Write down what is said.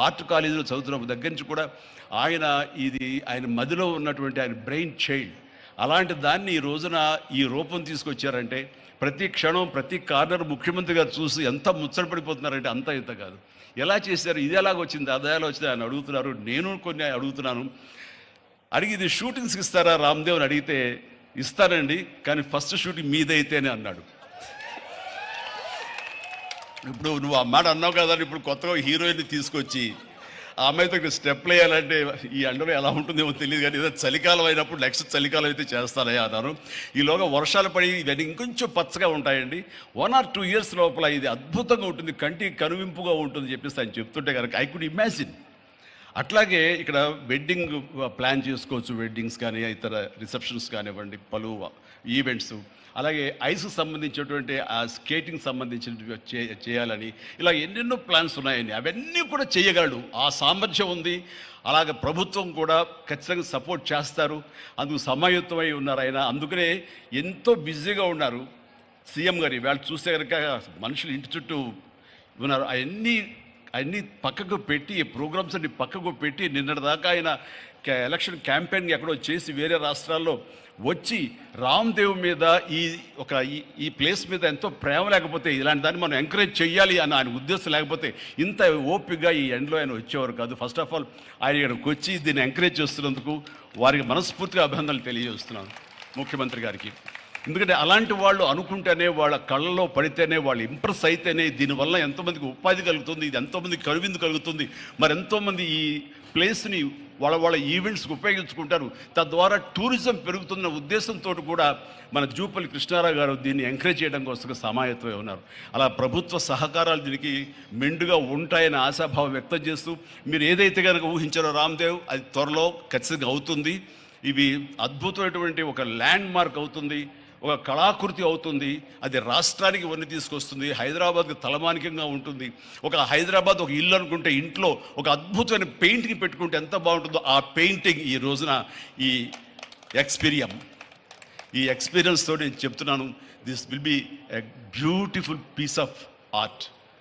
Art కాలేజీలో చదువుతున్నప్పుడు దగ్గర నుంచి కూడా ఆయన మదిలో ఉన్నటువంటి ఆయన బ్రెయిన్ చైల్డ్. అలాంటి దాన్ని ఈ రోజున ఈ రూపం తీసుకొచ్చారంటే ప్రతి క్షణం ప్రతి కార్నర్ ముఖ్యమంత్రి గారు చూసి ఎంత ముచ్చటపడిపోతున్నారంటే అంత ఇంత కాదు. ఎలా చేశారు, ఇది ఎలాగొచ్చింది, అది ఎలా వచ్చింది అని అడుగుతున్నారు. నేను కొన్ని అడుగుతున్నాను. అడిగి ఇది షూటింగ్స్కి ఇస్తారా రామ్దేవ్ అని అడిగితే ఇస్తానండి, కానీ ఫస్ట్ షూటింగ్ మీదైతేనే అన్నాడు. ఇప్పుడు నువ్వు ఆ మాట అన్నావు కదా, ఇప్పుడు కొత్తగా హీరోయిన్ని తీసుకొచ్చి ఆ అమ్మాయితో స్టెప్లు వేయాలంటే ఈ ఎండలో ఎలా ఉంటుందేమో తెలియదు, కానీ ఏదో చలికాలం అయినప్పుడు నెక్స్ట్ చలికాలం అయితే చేస్తానే అన్నాను. ఈలోగా వర్షాలు పడి ఇవన్నీ ఇంకొంచెం పచ్చగా ఉంటాయండి. 1 or 2 years లోపల ఇది అద్భుతంగా ఉంటుంది, కంటికి కనువింపుగా ఉంటుంది చెప్పేసి ఆయన చెప్తుంటే కనుక ఐ కుడ్ ఇమాజిన్. అట్లాగే ఇక్కడ వెడ్డింగ్ ప్లాన్ చేసుకోవచ్చు, వెడ్డింగ్స్ కానీ ఇతర రిసెప్షన్స్ కానివ్వండి, పలు ఈవెంట్స్, అలాగే ఐస్కి సంబంధించినటువంటి ఆ స్కేటింగ్ సంబంధించిన చేయాలని ఇలా ఎన్నెన్నో ప్లాన్స్ ఉన్నాయండి. అవన్నీ కూడా చేయగలడు, ఆ సామర్థ్యం ఉంది. అలాగే ప్రభుత్వం కూడా ఖచ్చితంగా సపోర్ట్ చేస్తారు, అందుకు సమాయుత్తమై ఉన్నారు ఆయన. అందుకనే ఎంతో బిజీగా ఉన్నారు సీఎం గారు. ఇవాళ చూస్తే కనుక మనుషులు ఇంటి చుట్టూ ఉన్నారు. అన్నీ పక్కకు పెట్టి, ప్రోగ్రామ్స్ అన్ని పక్కకు పెట్టి నిన్నటిదాకా ఆయన ఎలక్షన్ క్యాంపెయిన్ ఎక్కడో చేసి వేరే రాష్ట్రాల్లో వచ్చి రామ్దేవ్ మీద ఈ ప్లేస్ మీద ఎంతో ప్రేమ లేకపోతే, ఇలాంటి దాన్ని మనం ఎంకరేజ్ చేయాలి అని ఆయన ఉద్దేశం లేకపోతే ఇంత ఓపికగా ఈ ఎండ్లో ఆయన వచ్చేవారు కాదు. ఫస్ట్ ఆఫ్ ఆల్ ఆయన ఇక్కడికి వచ్చి దీన్ని ఎంకరేజ్ చేస్తున్నందుకు వారికి మనస్ఫూర్తిగా అభినందనలు తెలియజేస్తున్నాను ముఖ్యమంత్రి గారికి. ఎందుకంటే అలాంటి వాళ్ళు అనుకుంటేనే, వాళ్ళ కళ్ళలో పడితేనే, వాళ్ళు ఇంప్రెస్ అయితేనే దీనివల్ల ఎంతోమందికి ఉపాధి కలుగుతుంది, ఇది ఎంతోమందికి కనువిందు కలుగుతుంది. మరి ఎంతోమంది ఈ ప్లేస్ని వాళ్ళ ఈవెంట్స్కి ఉపయోగించుకుంటారు. తద్వారా టూరిజం పెరుగుతున్న ఉద్దేశంతో కూడా మన జూపల్లి కృష్ణారావు గారు దీన్ని ఎంకరేజ్ చేయడం కోసం సమాయత్తమై ఉన్నారు. అలా ప్రభుత్వ సహకారాలు దీనికి మెండుగా ఉంటాయని ఆశాభావం వ్యక్తం చేస్తూ, మీరు ఏదైతే కనుక ఊహించారో రామ్దేవ్, అది త్వరలో ఖచ్చితంగా అవుతుంది. ఇవి అద్భుతమైనటువంటి ఒక ల్యాండ్ మార్క్ అవుతుంది, ఒక కళాకృతి అవుతుంది. అది రాష్ట్రానికి వన్నీ తీసుకొస్తుంది, హైదరాబాద్కి తలమానికంగా ఉంటుంది. హైదరాబాద్ ఒక ఇల్లు అనుకుంటే ఇంట్లో ఒక అద్భుతమైన పెయింటింగ్ పెట్టుకుంటే ఎంత బాగుంటుందో ఆ పెయింటింగ్ ఈ రోజున ఈ ఎక్స్పీరియన్స్ తోటి నేను చెప్తున్నాను, this will be a beautiful piece of art.